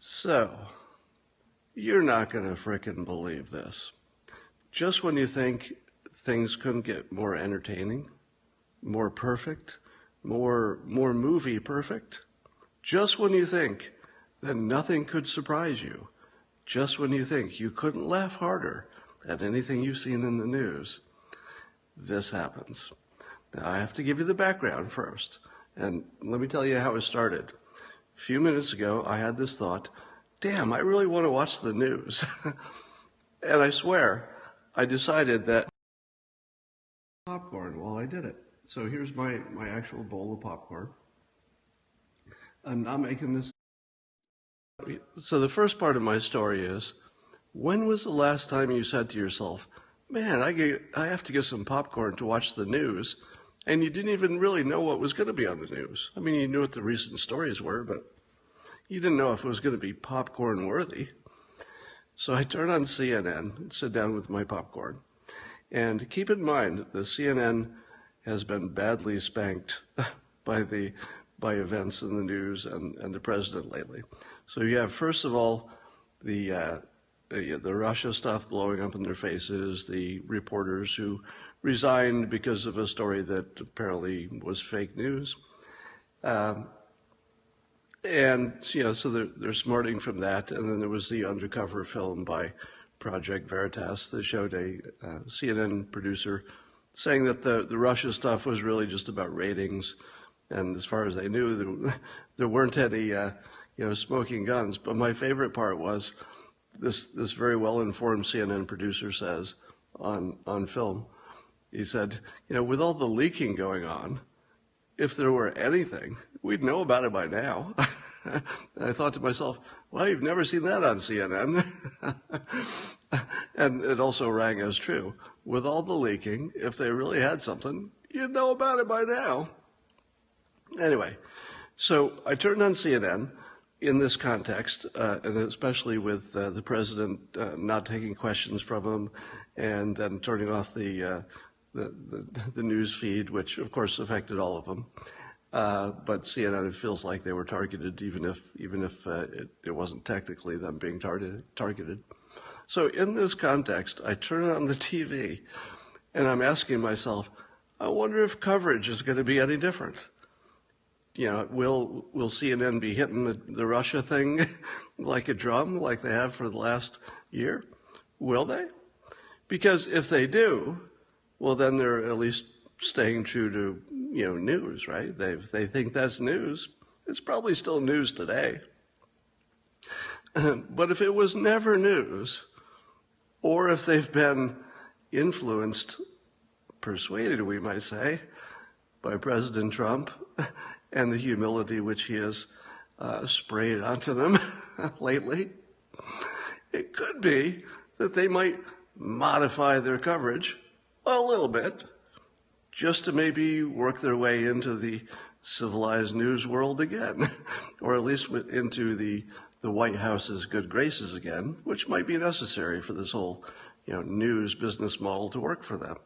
So, you're not going to frickin' believe this. Just when you think things couldn't get more entertaining, more perfect, more movie perfect, just when you think that nothing could surprise you, just when you think you couldn't laugh harder at anything you've seen in the news, this happens. Now, I have to give you the background first, and let me tell you how it started. A few minutes ago, I had this thought, damn, I really want to watch the news. And I swear, I decided that popcorn while I did it. So here's my actual bowl of popcorn. I'm not making this. So the first part of my story is, when was the last time you said to yourself, man, I have to get some popcorn to watch the news, and you didn't even really know what was going to be on the news? I mean, you knew what the recent stories were, but you didn't know if it was going to be popcorn worthy. So I turn on CNN and sit down with my popcorn. And keep in mind, the CNN has been badly spanked by events in the news and the president lately. So you have, first of all, the Russia stuff blowing up in their faces, the reporters who resigned because of a story that apparently was fake news. And, so they're smarting from that. And then there was the undercover film by Project Veritas that showed a CNN producer saying that the Russia stuff was really just about ratings. And as far as they knew, there weren't any, smoking guns. But my favorite part was this very well-informed CNN producer says on film, he said, with all the leaking going on, if there were anything, we'd know about it by now. And I thought to myself, well, you've never seen that on CNN. And it also rang as true. With all the leaking, if they really had something, you'd know about it by now. Anyway, so I turned on CNN in this context, and especially with the president not taking questions from him and then turning off the news feed, which of course affected all of them. But CNN, it feels like they were targeted, even if it wasn't technically them being targeted. So in this context, I turn on the TV, and I'm asking myself, I wonder if coverage is going to be any different. Will CNN be hitting the Russia thing like a drum, like they have for the last year? Will they? Because if they do, well, then they're at least staying true to news, right? If they think that's news, it's probably still news today. But if it was never news, or if they've been influenced, persuaded, we might say, by President Trump and the humility which he has sprayed onto them lately, it could be that they might modify their coverage a little bit, just to maybe work their way into the civilized news world again, or at least into the White House's good graces again, which might be necessary for this whole, news business model to work for them.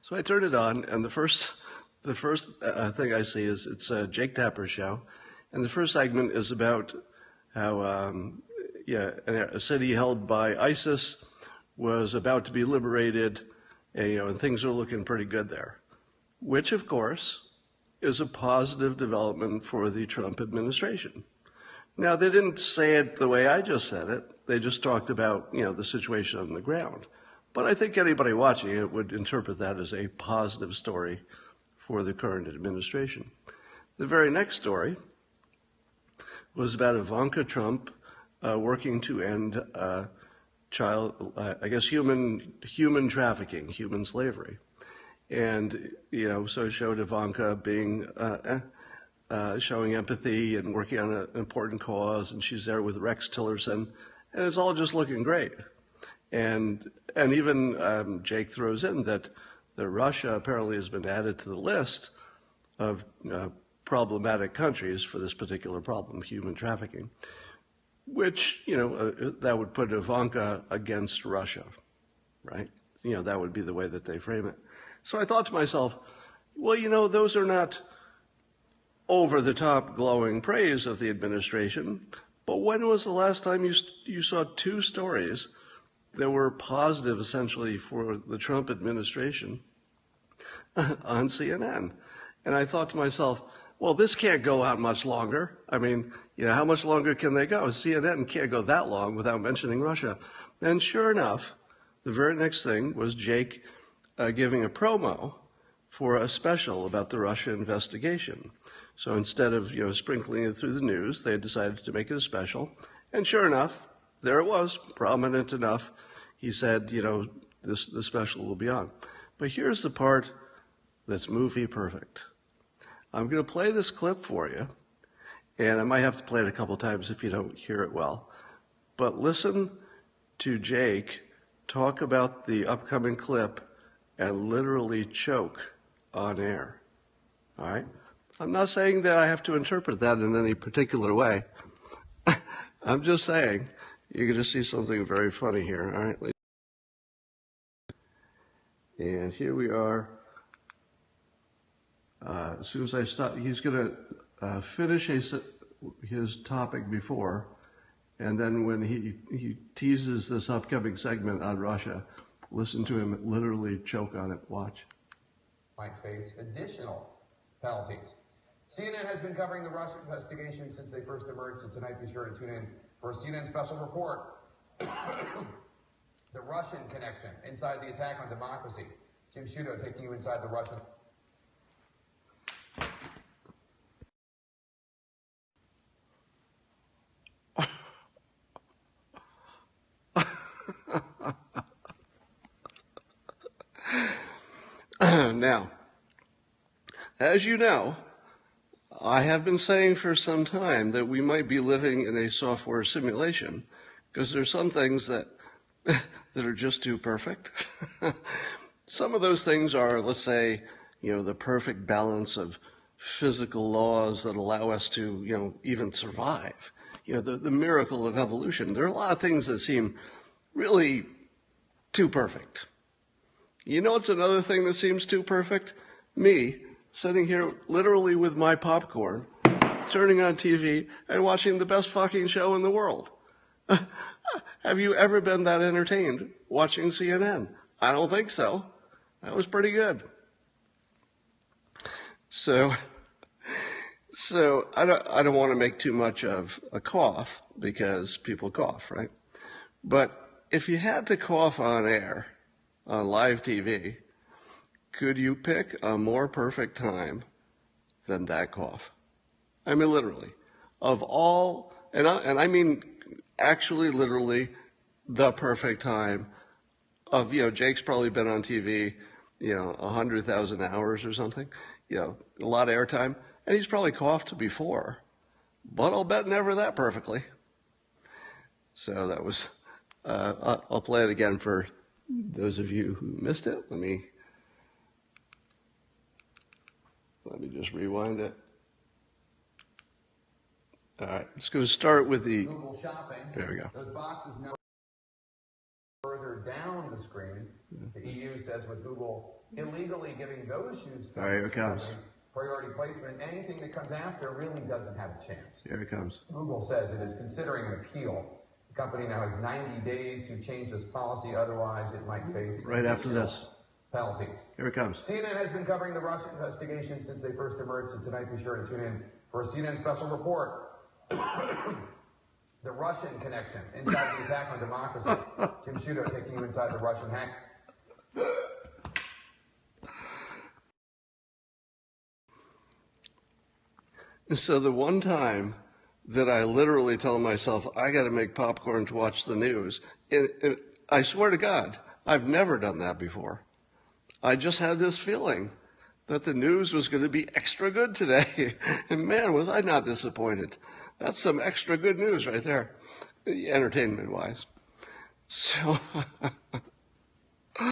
So I turn it on, and the first thing I see is it's Jake Tapper's show, and the first segment is about how a city held by ISIS was about to be liberated. And things are looking pretty good there, which, of course, is a positive development for the Trump administration. Now, they didn't say it the way I just said it. They just talked about, the situation on the ground. But I think anybody watching it would interpret that as a positive story for the current administration. The very next story was about Ivanka Trump working to end human trafficking, human slavery. And, so it showed Ivanka being, showing empathy and working on an important cause, and she's there with Rex Tillerson, and it's all just looking great. And even Jake throws in that Russia apparently has been added to the list of problematic countries for this particular problem, human trafficking. Which, that would put Ivanka against Russia, right? That would be the way that they frame it. So I thought to myself, well, those are not over-the-top glowing praise of the administration. But when was the last time you saw two stories that were positive, essentially, for the Trump administration on CNN? And I thought to myself, well, this can't go out much longer. I mean, how much longer can they go? CNN can't go that long without mentioning Russia. And sure enough, the very next thing was Jake giving a promo for a special about the Russia investigation. So instead of, sprinkling it through the news, they had decided to make it a special. And sure enough, there it was, prominent enough. He said, the special will be on. But here's the part that's movie perfect. I'm going to play this clip for you, and I might have to play it a couple times if you don't hear it well. But listen to Jake talk about the upcoming clip and literally choke on air. All right? I'm not saying that I have to interpret that in any particular way. I'm just saying you're going to see something very funny here. All right? And here we are. As soon as I stop, he's going to finish his topic before, and then when he teases this upcoming segment on Russia, listen to him literally choke on it. Watch. Might face additional penalties. CNN has been covering the Russia investigation since they first emerged, and tonight be sure to tune in for a CNN special report. The Russian connection inside the attack on democracy. Jim Sciutto taking you inside the Russian. Now, as you know, I have been saying for some time that we might be living in a software simulation because there's some things that are just too perfect. Some of those things are, let's say, the perfect balance of physical laws that allow us to, even survive. The miracle of evolution. There are a lot of things that seem really too perfect. What's another thing that seems too perfect? Me, sitting here literally with my popcorn, turning on TV and watching the best fucking show in the world. Have you ever been that entertained watching CNN? I don't think so. That was pretty good. So I don't want to make too much of a cough because people cough, right? But if you had to cough on air, on live TV, could you pick a more perfect time than that cough? I mean, literally. Of all, and I mean actually literally the perfect time of, Jake's probably been on TV, 100,000 hours or something, a lot of airtime, and he's probably coughed before, but I'll bet never that perfectly. So that was, I'll play it again for those of you who missed it. Let me just rewind it. All right, it's going to start with the Google Shopping. There we go. Those boxes now further down the screen. The EU says with Google illegally giving those shoes All right, here it comes. priority placement, anything that comes after really doesn't have a chance. Here it comes. Google says it is considering an appeal. The company now has 90 days to change this policy, otherwise it might face Right after this. penalties. Here it comes. CNN has been covering the Russia investigation since they first emerged, and tonight be sure to tune in for a CNN special report. The Russian connection inside the attack on democracy. Jim Sciutto taking you inside the Russian hack. So the one time that I literally tell myself, I got to make popcorn to watch the news, I swear to God, I've never done that before. I just had this feeling that the news was going to be extra good today. And man, was I not disappointed. That's some extra good news right there, entertainment-wise. So